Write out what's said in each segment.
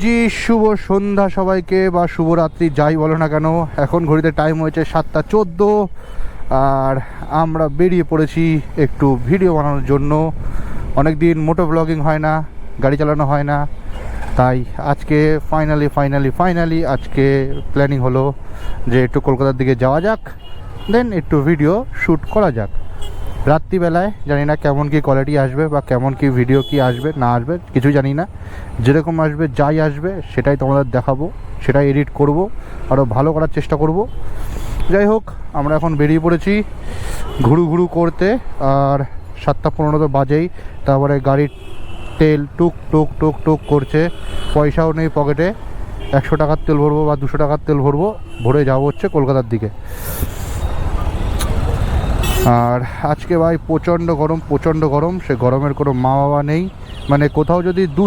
জি শুভ সন্ধ্যা সবাইকে বা শুভরাত্রি যাই বলো না কেন। এখন ঘড়িতে টাইম হয়েছে 7:14 আর আমরা বেরিয়ে পড়েছি একটু ভিডিও বানানোর জন্য। অনেক দিন মোটো ব্লগিং হয় না, গাড়ি চালানো হয় না, তাই আজকে ফাইনালি আজকে প্ল্যানিং হলো যে একটু কলকাতার দিকে যাওয়া যাক, দেন একটু ভিডিও শ্যুট করা যাক। রাত্রিবেলায় জানি না কেমন কি কোয়ালিটি আসবে বা কেমন কি ভিডিও কি আসবে না আসবে কিছু জানি না। যেরকম আসবে যাই আসবে সেটাই তোমাদের দেখাবো, সেটাই এডিট করব, আরও ভালো করার চেষ্টা করব। যাই হোক, আমরা এখন বেরিয়ে পড়েছি ঘুরু করতে। আর 7:15 তো বাজেই, তারপরে গাড়ির তেল টুক টুক টুক টুক করছে, পয়সাও নেই পকেটে। 100 টাকার তেল ভরবো বা 200 টাকার তেল ভরবো, ভরে যাবো হচ্ছে কলকাতার দিকে। আর আজকে ভাই প্রচণ্ড গরম, সে গরমের কোনো মা বাবা নেই। মানে কোথাও যদি 2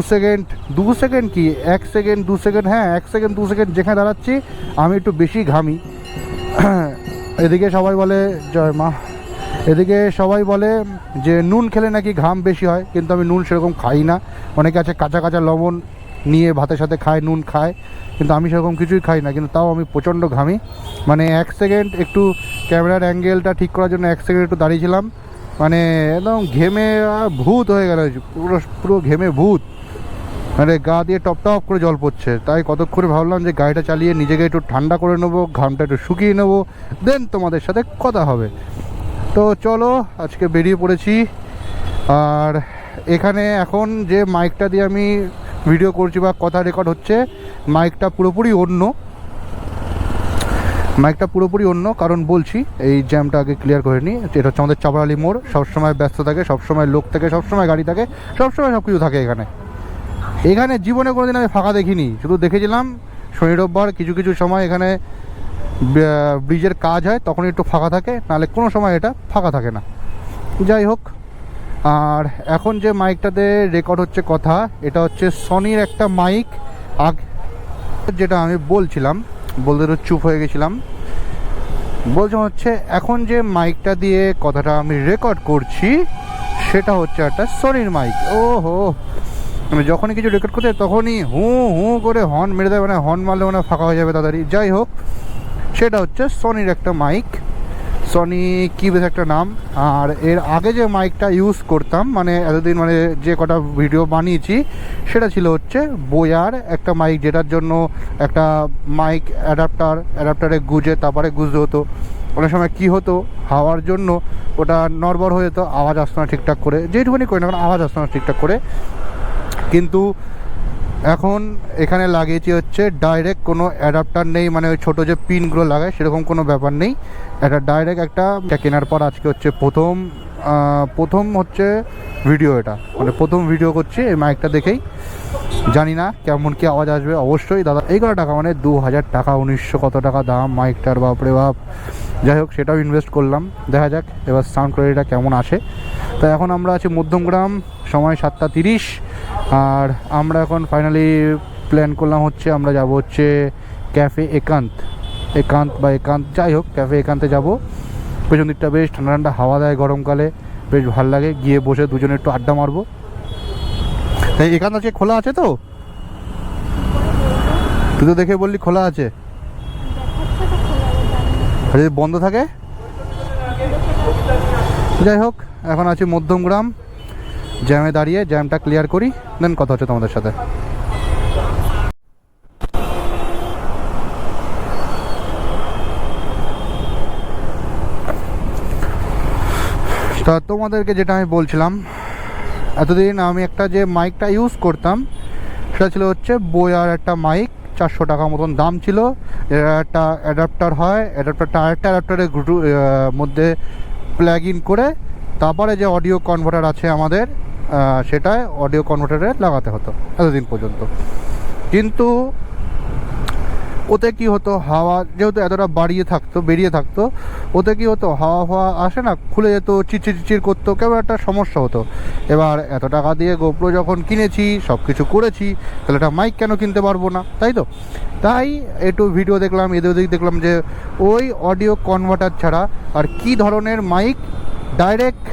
সেকেন্ড কি 1 সেকেন্ড 2 সেকেন্ড, হ্যাঁ 1 সেকেন্ড 2 সেকেন্ড যেখানে দাঁড়াচ্ছি আমি একটু বেশি ঘামি। এদিকে সবাই বলে জয় মা, এদিকে সবাই বলে যে নুন খেলে নাকি ঘাম বেশি হয়, কিন্তু আমি নুন সেরকম খাই না। অনেকে আছে কাঁচা লবণ নিয়ে ভাতের সাথে খায়, নুন খায়, কিন্তু আমি সেরকম কিছুই খাই না। কিন্তু তাও আমি প্রচণ্ড ঘামি। মানে 1 সেকেন্ড একটু ক্যামেরার অ্যাঙ্গেলটা ঠিক করার জন্য 1 সেকেন্ড একটু দাঁড়িয়েছিলাম, মানে একদম ঘেমে ভূত হয়ে গেল, পুরো ঘেমে ভূত। মানে গা দিয়ে টপ করে জল পড়ছে। তাই কতক্ষণে ভাবলাম যে গাড়িটা চালিয়ে নিজেকে একটু ঠান্ডা করে নেবো, ঘামটা একটু শুকিয়ে নেবো, দেন তোমাদের সাথে কথা হবে। তো চলো আজকে বেরিয়ে পড়েছি। আর এখানে এখন যে মাইকটা দিয়ে আমি ভিডিও করছি বা কথা রেকর্ড হচ্ছে, মাইকটা পুরোপুরি অন্য। কারণ বলছি, এই জ্যামটা আগে ক্লিয়ার করে নিই। এটা হচ্ছে আমাদের চাপড়ালি মোড়, সবসময় ব্যস্ত থাকে, সবসময় লোক থাকে, সবসময় গাড়ি থাকে, সবসময় সব কিছু থাকে এখানে জীবনে কোনোদিন আমি ফাঁকা দেখিনি। শুধু দেখেছিলাম শনি রোববার কিছু সময় এখানে ব্রিজের কাজ হয়, তখন একটু ফাঁকা থাকে, নাহলে কোনো সময় এটা ফাঁকা থাকে না। যাই হোক, আর এখন যে মাইকটাতে রেকর্ড হচ্ছে কথা, এটা হচ্ছে সনির একটা মাইক। যেটা আমি বলছিলাম, বলতে তো চুপ হয়ে গেছিলাম। বলছিলাম হচ্ছে এখন যে মাইকটা দিয়ে কথাটা আমি রেকর্ড করছি সেটা হচ্ছে একটা সনির মাইক। ওহো, মানে যখনই কিছু রেকর্ড করতে তখনই হু করে হর্ন মেরে দেয়, মানে হর্ন মারলে মানে ফাঁকা হয়ে যাবে তাড়াতাড়ি। যাই হোক, সেটা হচ্ছে সনির একটা মাইক, সনি কি বেশ একটা নাম। আর এর আগে যে মাইকটা ইউজ করতাম, মানে এতদিন মানে যে কটা ভিডিও বানিয়েছি, সেটা ছিল হচ্ছে বোয়ার একটা মাইক, যেটার জন্য একটা মাইক অ্যাডাপ্টারে গুজে তারপরে গুজতে হতো। অনেক সময় কী হতো, হাওয়ার জন্য ওটা নড়বড় হয়ে যেত, আওয়াজ আসতো না ঠিকঠাক করে, যেটুকুনি করি না কারণ আওয়াজ আসতো না ঠিকঠাক করে। কিন্তু এখন এখানে লাগিয়েছি হচ্ছে ডাইরেক্ট কোনো অ্যাডাপ্টার নেই, মানে ওই ছোটো যে পিনগুলো লাগায় সেরকম কোনো ব্যাপার নেই। এটা ডাইরেক্ট একটা কেনার পর আজকে হচ্ছে প্রথম হচ্ছে ভিডিও, এটা মানে প্রথম ভিডিও করছি এই মাইকটা দেখেই। জানি না কেমন কি আওয়াজ আসবে। অবশ্যই দাদা, এই কত টাকা, মানে 2000 টাকা, 1900 কত টাকা দাম মাইকটার, বাপরে বাপ। যাই হোক, সেটাও ইনভেস্ট করলাম, দেখা যাক এবার সাউন্ড কোয়ালিটিটা কেমন আসে। তো এখন আমরা আছি মধ্যমগ্রাম, সময় 7:30। আর আমরা এখন ফাইনালি প্ল্যান করলাম হচ্ছে আমরা যাব হচ্ছে ক্যাফে একান্ত, যাই হোক ক্যাফে একান্তে যাব। পেছন দিকটা বেশ ঠান্ডা হাওয়া দেয় গরমকালে, বেশ ভালো লাগে। গিয়ে বসে দুজনে একটু আড্ডা মারবো। তাই একান্ত আজকে খোলা আছে তো? তুই তো দেখে বললি খোলা আছে, আর যদি বন্ধ থাকে? যাই হোক, এখন আছি মধ্যমগ্রাম, জ্যামে দাঁড়িয়ে জ্যামটা ক্লিয়ার করি, দেন কথা হচ্ছে তোমাদের সাথে। তা তোমাদেরকে যেটা আমি বলছিলাম, এতদিন আমি একটা যে মাইকটা ইউজ করতাম সেটা ছিল হচ্ছে বোয়ার একটা মাইক, 400 টাকা মতন দাম ছিল। এর একটা অ্যাডাপ্টার হয়, অ্যাডাপ্টারটা আরেকটা অ্যাডাপ্টারের মধ্যে প্লাগ ইন করে তারপরে যে অডিও কনভার্টার আছে আমাদের, সেটায় অডিও কনভার্টারে লাগাতে হতো এতদিন পর্যন্ত। কিন্তু ওতে কি হতো, হাওয়া যেহেতু এতটা বেরিয়ে থাকতো, ওতে কি হতো, হাওয়া আসে না, খুলে যেত, চিচির করতো, কেমন একটা সমস্যা হতো। এবার এত টাকা দিয়ে গোপ্রো যখন কিনেছি, সব কিছু করেছি, তাহলে একটা মাইক কেন কিনতে পারবো না, তাই তো? তাই একটু ভিডিও দেখলাম, ওদিক দেখলাম যে ওই অডিও কনভার্টার ছাড়া আর কি ধরনের মাইক ডাইরেক্ট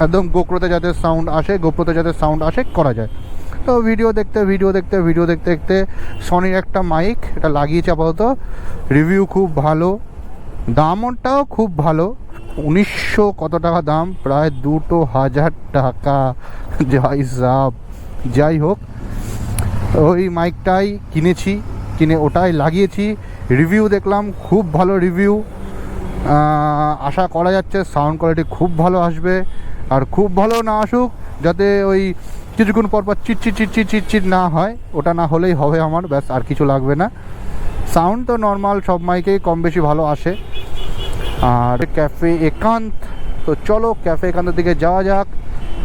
একদম গোপ্রোতে যাতে সাউন্ড আসে করা যায়। তো ভিডিও দেখতে দেখতে সনির একটা মাইক এটা লাগিয়েছে আপাতত। রিভিউ খুব ভালো, দামটাও খুব ভালো, 1900 কত টাকা দাম, প্রায় 2000 টাকা। যাই সাব, যাই হোক, ওই মাইকটাই কিনে ওটাই লাগিয়েছি। রিভিউ দেখলাম, খুব ভালো রিভিউ। আশা করা যাচ্ছে সাউন্ড কোয়ালিটি খুব ভালো আসবে। আর খুব ভালো না আসুক, যাতে ওই কিছুক্ষণ পর চিট না হয়, ওটা না হলেই হবে আমার, ব্যাস, আর কিছু লাগবে না। সাউন্ড তো নর্মাল সব মাইকেই কম বেশি ভালো আসে। আর ক্যাফে একান্ত, তো চলো ক্যাফে একান্তের দিকে যাওয়া যাক।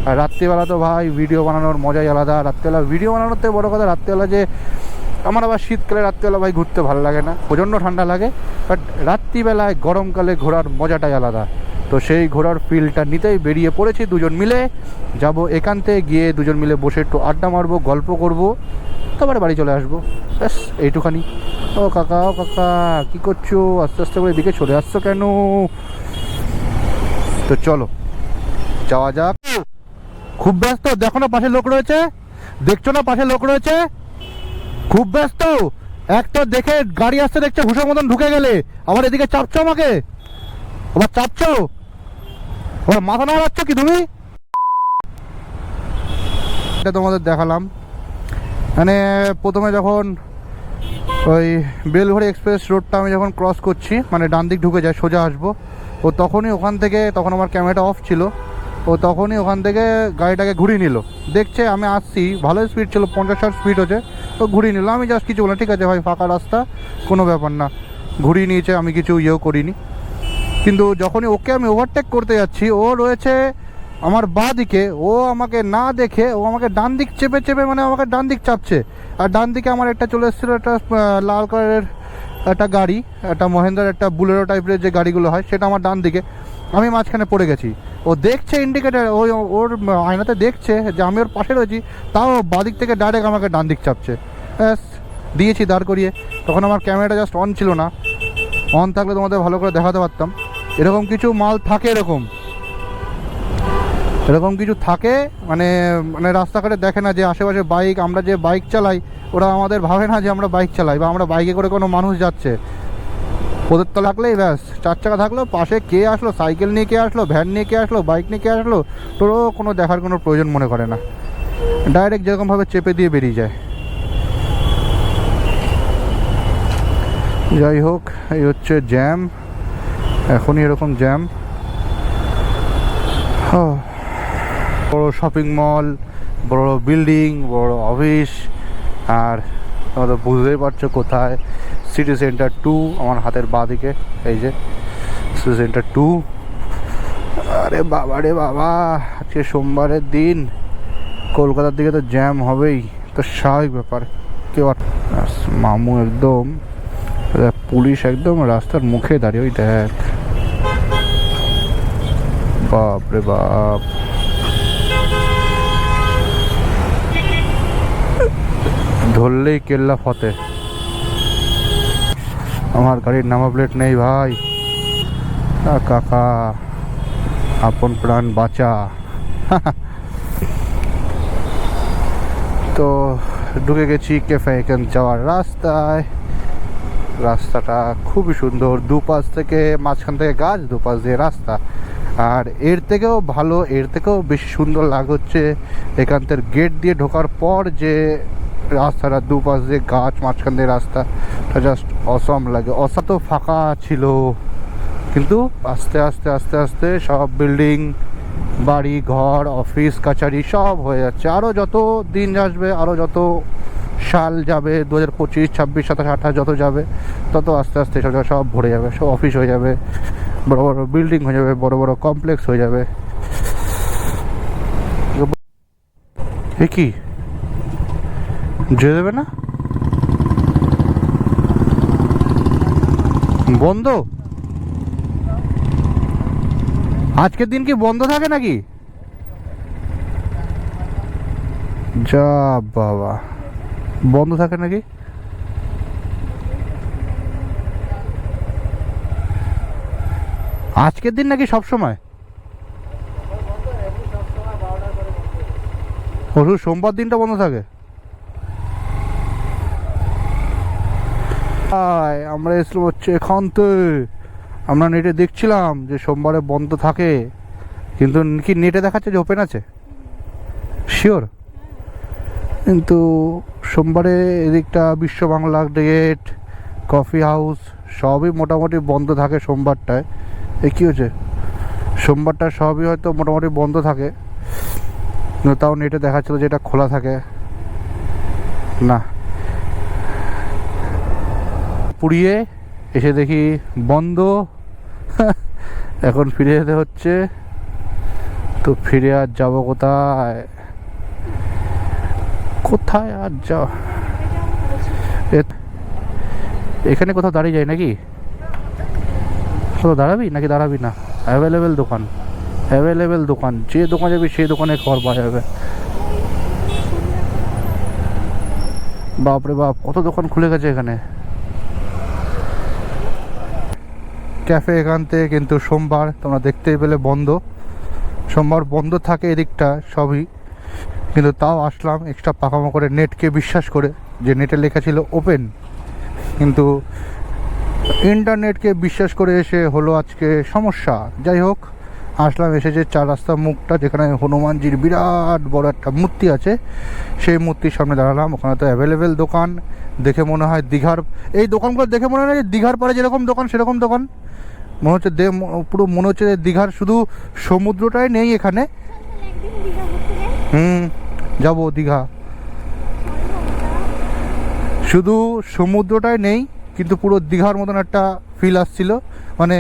আর রাত্রিবেলা তো ভাই ভিডিও বানানোর মজাই আলাদা। রাত্রিবেলা ভিডিও বানানোর থেকে বড়ো কথা, রাত্রিবেলা যে আমার আবার শীতকালে রাত্রিবেলা ভাই ঘুরতে ভালো লাগে না, প্রচণ্ড ঠান্ডা লাগে, বাট রাত্রিবেলায় গরমকালে ঘোরার মজাটাই আলাদা। তো সেই ঘোরার ফিলটা নিতেই বেরিয়ে পড়েছি, দুজন মিলে যাব একান্তে। গিয়ে দুজন মিলে বসে একটু আড্ডা মারবো, গল্প করব, তারপরে বাড়ি চলে আসবো, ব্যাস এইটুখানি। ও কাকা কী করছো? আস্তে আস্তে করে দিকে চলে আসছো কেন? তো চলো যাওয়া যাক। খুব ব্যস্ত, দেখো না পাশে লোক রয়েছে, দেখছো না পাশে লোক রয়েছে, খুব ব্যস্ত। একটা দেখে গাড়ি আসতে দেখছে, হুঁশোর মতন ঢুকে গেলে আবার এদিকে চাপছো আমাকে, আবার চাপছো, আবার মাথা নাড়াচ্ছ কি তুমি? এটা তোমাদের দেখালাম, মানে প্রথমে যখন ওই বেলঘড়ি এক্সপ্রেস রোডটা আমি যখন ক্রস করছি, মানে ডান দিক ঢুকে যায়, সোজা আসবো, ও তখনই ওখান থেকে, তখন আমার ক্যামেরাটা অফ ছিল, ও তখনই ওখান থেকে গাড়িটাকে ঘুরিয়ে নিল। দেখছে আমি আসছি, ভালোই স্পিড ছিল, 50-60 স্পিড হচ্ছে, তো ঘুরিয়ে নিল। আমি জাস্ট কিছু বললাম, ঠিক আছে ভাই ফাঁকা রাস্তা, কোনো ব্যাপার না, ঘুরিয়ে নিয়েছে, আমি কিছু ইয়েও করিনি। কিন্তু যখনই ওকে আমি ওভারটেক করতে যাচ্ছি, ও রয়েছে আমার বাঁ দিকে, ও আমাকে না দেখে ও আমাকে ডান দিক চেপে মানে আমাকে ডান দিক চাপছে। আর ডান দিকে আমার একটা চলে এসেছিলো, একটা লাল কালারের একটা গাড়ি, একটা মহেন্দ্রার একটা বুলেরো টাইপের যে গাড়িগুলো হয়, সেটা আমার ডান দিকে। আমি মাঝখানে পড়ে গেছি, ও দেখছে ইন্ডিকেটার, ওর আয়নাতে দেখছে যে আমি ওর পাশে রয়েছি, তাও বাদিক থেকে ডাইরেক্ট আমাকে ডান দিক চাপছে। ব্যাস দিয়েছি দাঁড় করিয়ে। তখন আমার ক্যামেরাটা জাস্ট অন ছিল না, অন থাকলে তোমাদের ভালো করে দেখাতে পারতাম। এরকম কিছু মাল থাকে, এরকম কিছু থাকে, মানে রাস্তাঘাটে দেখে না যে আশেপাশে বাইক, আমরা যে বাইক চালাই ওরা আমাদের ভাবে না যে আমরা বাইক চালাই বা আমরা বাইকে করে কোনো মানুষ যাচ্ছে। ওদের তো লাগলেই ব্যাস, 4 চাকা থাকলো, পাশে কে আসলো, সাইকেল নিয়ে কে আসলো, ভ্যান নিয়ে কে আসলো, বাইক নিয়ে কে আসলো, তোরও কোনো দেখার কোনো প্রয়োজন মনে করে না, ডাইরেক্ট যেরকমভাবে চেপে দিয়ে বেরিয়ে যায়। যাই হোক, এই হচ্ছে জ্যাম, এখনই এরকম জ্যাম। বড় শপিং মল, বড় বিল্ডিং, বড় অফিস, আর তোমরা বুঝতেই পারছো কোথায়, সিটি সেন্টার 2 আমার হাতের বাঁ দিকে, এই যে সিটি সেন্টার 2। আরে বাবা রে বাবা, আজকে সোমবারের দিন, কলকাতার দিকে তো জ্যাম হবেই, তো স্বাভাবিক ব্যাপার। কেউ মামু একদম, পুলিশ একদম রাস্তার মুখে দাঁড়িয়ে, ওই দেখ, বাপ রে বাপ। ধরলেই কেল্লা ফতে। আমার গাড়ির নাম্বার প্লেট নেই ভাই। কাকা, আপন প্রাণ বাঁচা। তো ঢুকে গেছি ক্যাফে এখান যাওয়ার রাস্তায়। রাস্তাটা খুবই সুন্দর, দুপাশ থেকে, মাঝখান থেকে গাছ, দুপাশ দিয়ে রাস্তা। আর এর থেকেও ভালো, এর থেকেও বেশি সুন্দর হচ্ছে এখানকার গেট দিয়ে ঢোকার পর যে রাস্তাটা, দুপাশ দিয়ে গাছ, মাঝখান দিয়ে রাস্তাটা জাস্ট অসম লাগে। তো ফাঁকা ছিল, কিন্তু আস্তে আস্তে আস্তে আস্তে সব বিল্ডিং, বাড়ি ঘর, অফিস কাছারি সব হয়ে যাচ্ছে। আরও যত দিন আসবে, আরও যত সাল যাবে, 2025, 26, 27, 28 যত যাবে, তত আস্তে আস্তে সব ভরে যাবে, সব অফিস হয়ে যাবে, বড় বড় বিল্ডিং হয়ে যাবে, বড় বড় কমপ্লেক্স হয়ে যাবে। এ কি যেতে দেবে না? বন্ধ? আজকের দিন কি বন্ধ থাকে নাকি? যা বাবা, বন্ধ থাকে নাকি? আজকের দিন নাকি সব সময়? সোমবার দিনটা বন্ধ থাকে? আমরা এসলাম হচ্ছে এখানতে, আমরা নেটে দেখছিলাম যে সোমবারে বন্ধ থাকে, কিন্তু কি নেটে দেখাচ্ছে যে ওপেন আছে? শিওর? কিন্তু সোমবারে এদিকটা বিশ্ব বাংলা গেট, কফি হাউস সবই মোটামুটি বন্ধ থাকে সোমবারটায়। এ কী হচ্ছে, সোমবারটা সবই হয়তো মোটামুটি বন্ধ থাকে, কিন্তু তাও নেটে দেখাচ্ছিল যে এটা খোলা থাকে। না, পুড়িয়ে এসে দেখি বন্ধ। এখন ফিরে যেতে হচ্ছে, তো ফিরে আর যাবো কোথায়? কোথায় আর যা, এখানে কোথাও দাঁড়িয়ে যায় নাকি? কোথাও দাঁড়াবি নাকি দাঁড়াবি না? অ্যাভেলেবেল দোকান, অ্যাভেলেবেল দোকান, যে দোকান যাবি সেই দোকানে খাবার পাওয়া যাবে। বাপরে বাপ, কত দোকান খুলে গেছে এখানে। ক্যাফে এখান থেকে কিন্তু সোমবার তোমরা দেখতেই পেলে বন্ধ, সোমবার বন্ধ থাকে এদিকটা সবই, কিন্তু তাও আসলাম এক্সট্রা পাকামো করে, নেটকে বিশ্বাস করে, যে নেটে লেখা ছিল ওপেন, কিন্তু ইন্টারনেটকে বিশ্বাস করে এসে হলো আজকে সমস্যা। যাই হোক, আসলাম, এসে যে 4 রাস্তা মুখটা যেখানে হনুমানজির বিরাট বড় একটা মূর্তি আছে, সেই মূর্তির সামনে দাঁড়ালাম। ওখানে তো অ্যাভেলেবেল দোকান, দেখে মনে হয় দীঘার, এই দোকানগুলো দেখে মনে হয় যে দীঘার পাড়ে যেরকম দোকান সেরকম দোকান মনে হচ্ছে। পুরো মনে হচ্ছে যে দীঘার শুধু সমুদ্রটাই নেই এখানে। যাবো দীঘা, শুধু সমুদ্রটাই নেই, কিন্তু পুরো দীঘার মতন একটা ফিল আসছিল, মানে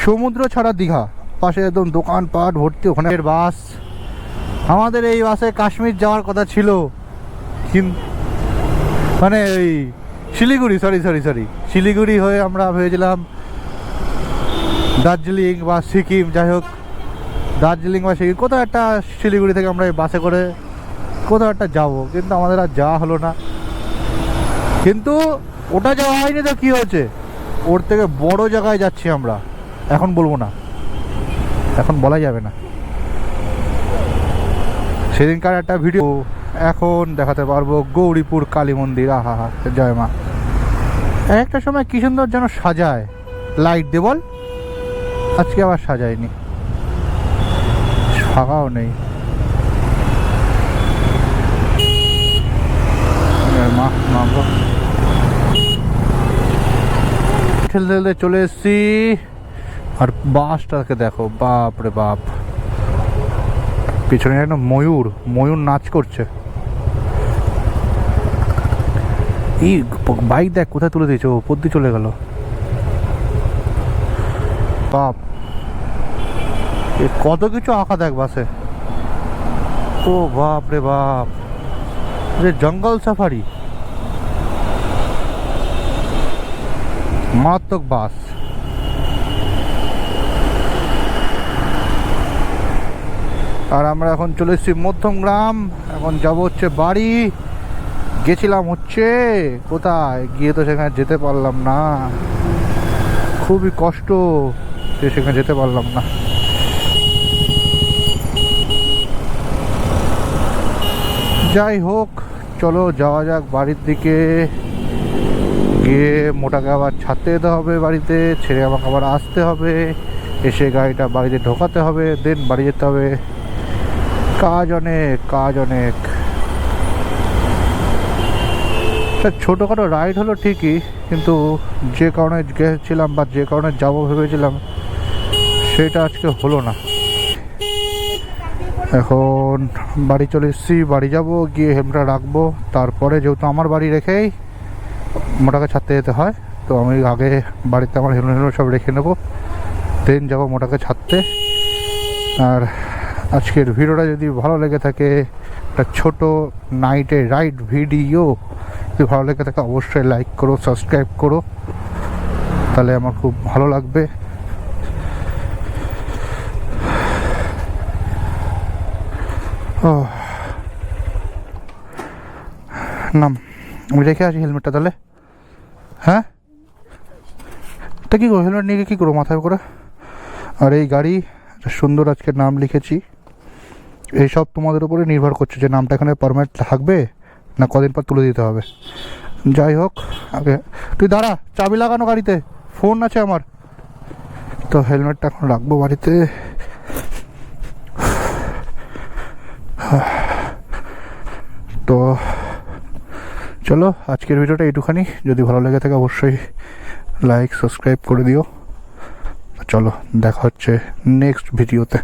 সমুদ্র ছাড়া দীঘা, পাশে একদম দোকানপাট ভর্তি। ওখানে বাস, আমাদের এই বাসে কাশ্মীর যাওয়ার কথা ছিল, কিন্তু মানে ওই শিলিগুড়ি, সরি শিলিগুড়ি হয়ে আমরা ভেবেছিলাম দার্জিলিং বা সিকিম, যাই হোক দার্জিলিং বা সিকিম কোথাও একটা, শিলিগুড়ি থেকে আমরা এই বাসে করে কোথাও একটা যাবো, কিন্তু আমাদের আর যাওয়া হলো না। কিন্তু ওটা যাওয়া হয়নি তো কী হয়েছে, ওর থেকে বড় জায়গায় যাচ্ছি আমরা, এখন বলবো না, এখন বলা যাবে না। সেদিনকার একটা ভিডিও এখন দেখাতে পারবো, গৌরীপুর কালী মন্দির, আহা হা, জয় মা। একটা সময় কি সুন্দর যেন সাজায় লাইট দিয়ে, বল, আজকে আবার সাজায়নি, ফাঁকাও নেই। মা মা ঠেলতে ঠেলতে চলে এসছি, আর বাসটাকে দেখো, বাপ রে বাপ, পিছনে একটা ময়ূর নাচ করছে। এই বাইক দেখ কোথায় তুলে দিয়েছে, ওপর দিয়ে চলে গেল। বাপ, কত কিছু আঁকা দেখ বাসে, ও বাপ রে বাপ, যে জঙ্গল সাফারি, মারাত্মক বাস। আর আমরা এখন চলে এসেছি মধ্যমগ্রাম, এখন যাব হচ্ছে বাড়ি। গেছিলাম হচ্ছে কোথায়, গিয়ে তো সেখানে যেতে পারলাম না, খুবই কষ্ট যে সেখানে যেতে পারলাম না। যাই হোক, চলো যাওয়া যাক বাড়ির দিকে। গিয়ে মোটাকে আবার ছাড়তে যেতে হবে বাড়িতে, ছেড়ে আমাকে আবার আসতে হবে, এসে গাড়িটা বাড়িতে ঢোকাতে হবে, দেন বাড়ি যেতে হবে। কাজ অনেক। ছোটোখাটো রাইড হলো ঠিকই, কিন্তু যে কারণে গেছিলাম বা যে কারণে যাবো ভেবেছিলাম সেটা আজকে হলো না। এখন বাড়ি চলে এসেছি, বাড়ি যাব, গিয়ে হেলমেটটা রাখবো, তারপরে যেহেতু আমার বাড়ি রেখেই মোটাকে ছাড়তে যেতে হয়, তো আমি আগে বাড়িতে আমার হেলমেট সব রেখে নেবো, দেন যাবো মোটাকে ছাড়তে। আর আজকের ভিডিওটা যদি ভালো লেগে থাকে, একটা ছোট নাইটে রাইড ভিডিও যদি ভালো লেগে থাকে, অবশ্যই লাইক করো, সাবস্ক্রাইব করো, তাহলে আমার খুব ভালো লাগবে। নাম আমি রেখে আসি হেলমেটটা তাহলে। হ্যাঁ, তা কী করো, হেলমেট নিয়ে কী করো মাথায় করে? আর এই গাড়ি সুন্দর আজকে নাম লিখেছি, এইসব তোমাদের উপরে নির্ভর করছে যে নামটা এখানে পারমানেন্ট থাকবে না কদিন পর তুলে দিতে হবে। যাই হোক, আগে তুই দাঁড়া, চাবি লাগানো গাড়িতে, ফোন আছে আমার। তো হেলমেটটা এখন রাখবো বাড়িতে। তো চলো, আজকের ভিডিওটা এইটুখানি। যদি ভালো লেগে থাকে অবশ্যই লাইক সাবস্ক্রাইব করে দিও। চলো, দেখা হচ্ছে নেক্সট ভিডিওতে।